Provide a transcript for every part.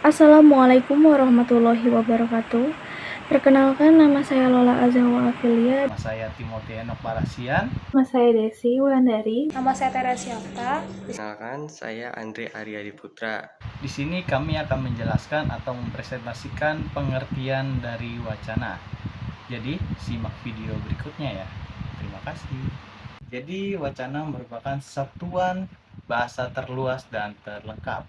Assalamualaikum warahmatullahi wabarakatuh. Perkenalkan, nama saya Lola Azahwa Afilia. Nama saya Timothy Enoch Parasian. Nama saya Desi Wulandari. Nama saya Teresia Okta. Perkenalkan, saya Andre Aryadi Putra. Di sini kami akan menjelaskan atau mempresentasikan pengertian dari wacana. Jadi, simak video berikutnya ya. Terima kasih. Jadi, wacana merupakan satuan bahasa terluas dan terlengkap.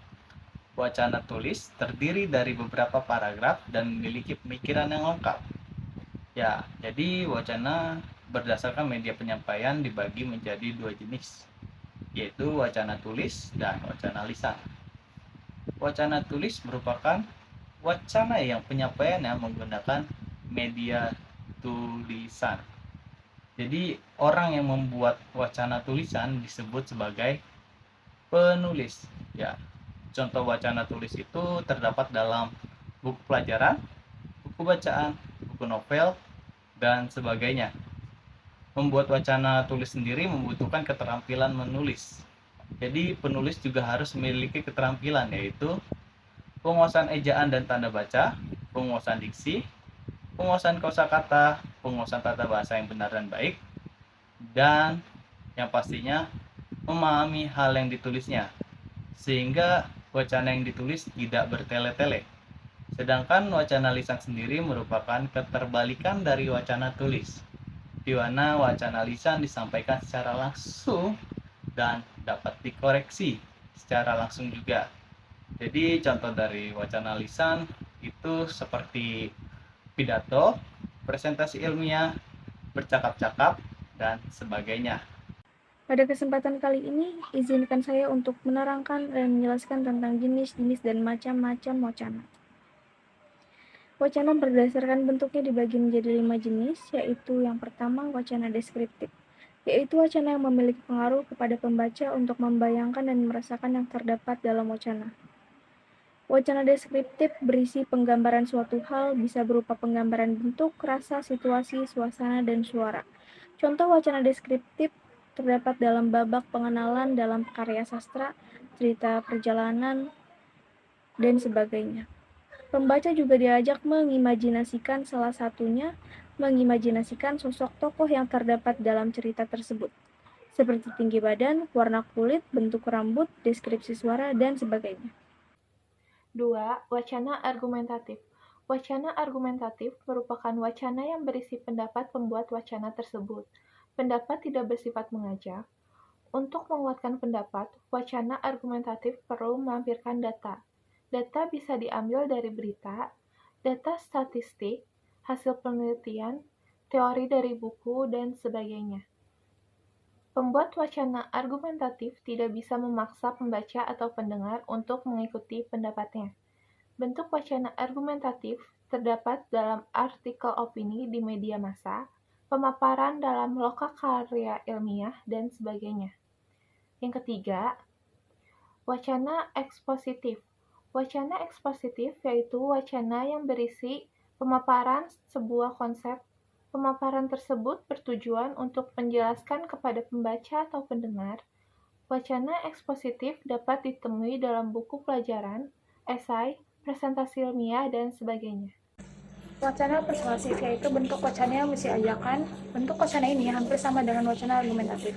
Wacana tulis terdiri dari beberapa paragraf dan memiliki pemikiran yang lengkap. Ya, jadi wacana berdasarkan media penyampaian dibagi menjadi dua jenis, yaitu wacana tulis dan wacana lisan. Wacana tulis merupakan wacana yang penyampaiannya menggunakan media tulisan. Jadi, orang yang membuat wacana tulisan disebut sebagai penulis. Ya, contoh wacana tulis itu terdapat dalam buku pelajaran, buku bacaan, buku novel, dan sebagainya. Membuat wacana tulis sendiri membutuhkan keterampilan menulis. Jadi penulis juga harus memiliki keterampilan, yaitu penguasaan ejaan dan tanda baca, penguasaan diksi, penguasaan kosakata, penguasaan tata bahasa yang benar dan baik, dan yang pastinya memahami hal yang ditulisnya, sehingga wacana yang ditulis tidak bertele-tele. Sedangkan wacana lisan sendiri merupakan keterbalikan dari wacana tulis, di mana wacana lisan disampaikan secara langsung dan dapat dikoreksi secara langsung juga. Jadi contoh dari wacana lisan itu seperti pidato, presentasi ilmiah, bercakap-cakap, dan sebagainya. Pada kesempatan kali ini, izinkan saya untuk menerangkan dan menjelaskan tentang jenis-jenis dan macam-macam wacana. Wacana berdasarkan bentuknya dibagi menjadi 5 jenis, yaitu yang pertama wacana deskriptif, yaitu wacana yang memiliki pengaruh kepada pembaca untuk membayangkan dan merasakan yang terdapat dalam wacana. Wacana deskriptif berisi penggambaran suatu hal, bisa berupa penggambaran bentuk, rasa, situasi, suasana, dan suara. Contoh wacana deskriptif terdapat dalam babak pengenalan dalam karya sastra, cerita perjalanan, dan sebagainya. Pembaca juga diajak mengimajinasikan salah satunya, mengimajinasikan sosok tokoh yang terdapat dalam cerita tersebut, seperti tinggi badan, warna kulit, bentuk rambut, deskripsi suara, dan sebagainya. 2. Wacana argumentatif. Wacana argumentatif merupakan wacana yang berisi pendapat pembuat wacana tersebut. Pendapat tidak bersifat mengajak. Untuk menguatkan pendapat, wacana argumentatif perlu melampirkan data. Data bisa diambil dari berita, data statistik, hasil penelitian, teori dari buku, dan sebagainya. Pembuat wacana argumentatif tidak bisa memaksa pembaca atau pendengar untuk mengikuti pendapatnya. Bentuk wacana argumentatif terdapat dalam artikel opini di media massa, pemaparan dalam lokakarya ilmiah, dan sebagainya. Yang ketiga, wacana ekspositif. Wacana ekspositif yaitu wacana yang berisi pemaparan sebuah konsep. Pemaparan tersebut bertujuan untuk menjelaskan kepada pembaca atau pendengar. Wacana ekspositif dapat ditemui dalam buku pelajaran, esai, presentasi ilmiah, dan sebagainya. Wacana persuasif yaitu bentuk wacana yang mesti ajakan. Bentuk wacana ini hampir sama dengan wacana argumentatif.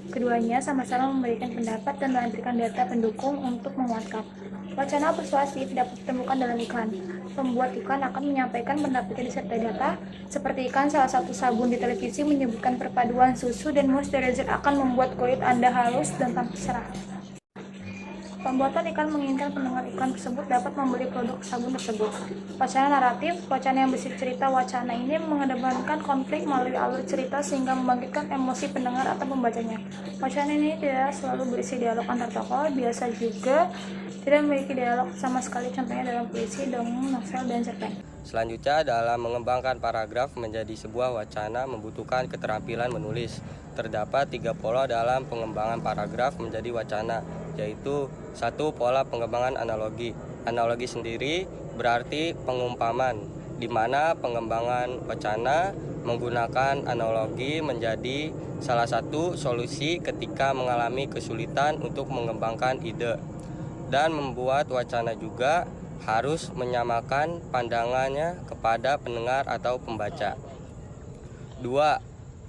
Keduanya sama-sama memberikan pendapat dan melampirkan data pendukung untuk menguatkan. Wacana persuasif dapat ditemukan dalam iklan. Pembuat iklan akan menyampaikan pendapatnya disertai data, seperti iklan salah satu sabun di televisi menyebutkan perpaduan susu dan moisturizer akan membuat kulit Anda halus dan tampak cerah. Pembuatan iklan menginginkan pendengar iklan tersebut dapat membeli produk sabun tersebut. Wacana naratif, wacana yang berisi cerita. Wacana ini mengedepankan konflik melalui alur cerita sehingga membangkitkan emosi pendengar atau pembacanya. Wacana ini tidak selalu berisi dialog antar tokoh, biasa juga tidak memiliki dialog sama sekali, contohnya dalam puisi, dongeng, novel, dan cerpen. Selanjutnya, dalam mengembangkan paragraf menjadi sebuah wacana membutuhkan keterampilan menulis. Terdapat 3 pola dalam pengembangan paragraf menjadi wacana, yaitu 1. Pola pengembangan analogi. Analogi sendiri berarti pengumpaman, di mana pengembangan wacana menggunakan analogi menjadi salah satu solusi ketika mengalami kesulitan untuk mengembangkan ide. Dan membuat wacana juga harus menyamakan pandangannya kepada pendengar atau pembaca. 2.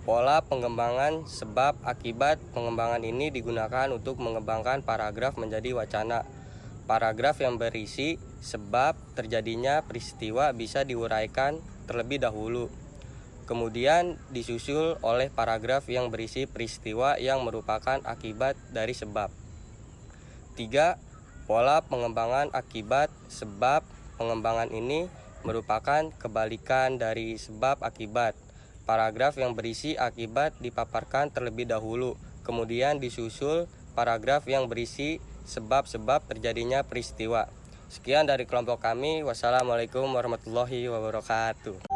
Pola pengembangan sebab akibat. Pengembangan ini digunakan untuk mengembangkan paragraf menjadi wacana. Paragraf yang berisi sebab terjadinya peristiwa bisa diuraikan terlebih dahulu, kemudian disusul oleh paragraf yang berisi peristiwa yang merupakan akibat dari sebab. 3. Pola pengembangan akibat sebab. Pengembangan ini merupakan kebalikan dari sebab akibat. Paragraf yang berisi akibat dipaparkan terlebih dahulu, kemudian disusul paragraf yang berisi sebab-sebab terjadinya peristiwa. Sekian dari kelompok kami. Wassalamualaikum warahmatullahi wabarakatuh.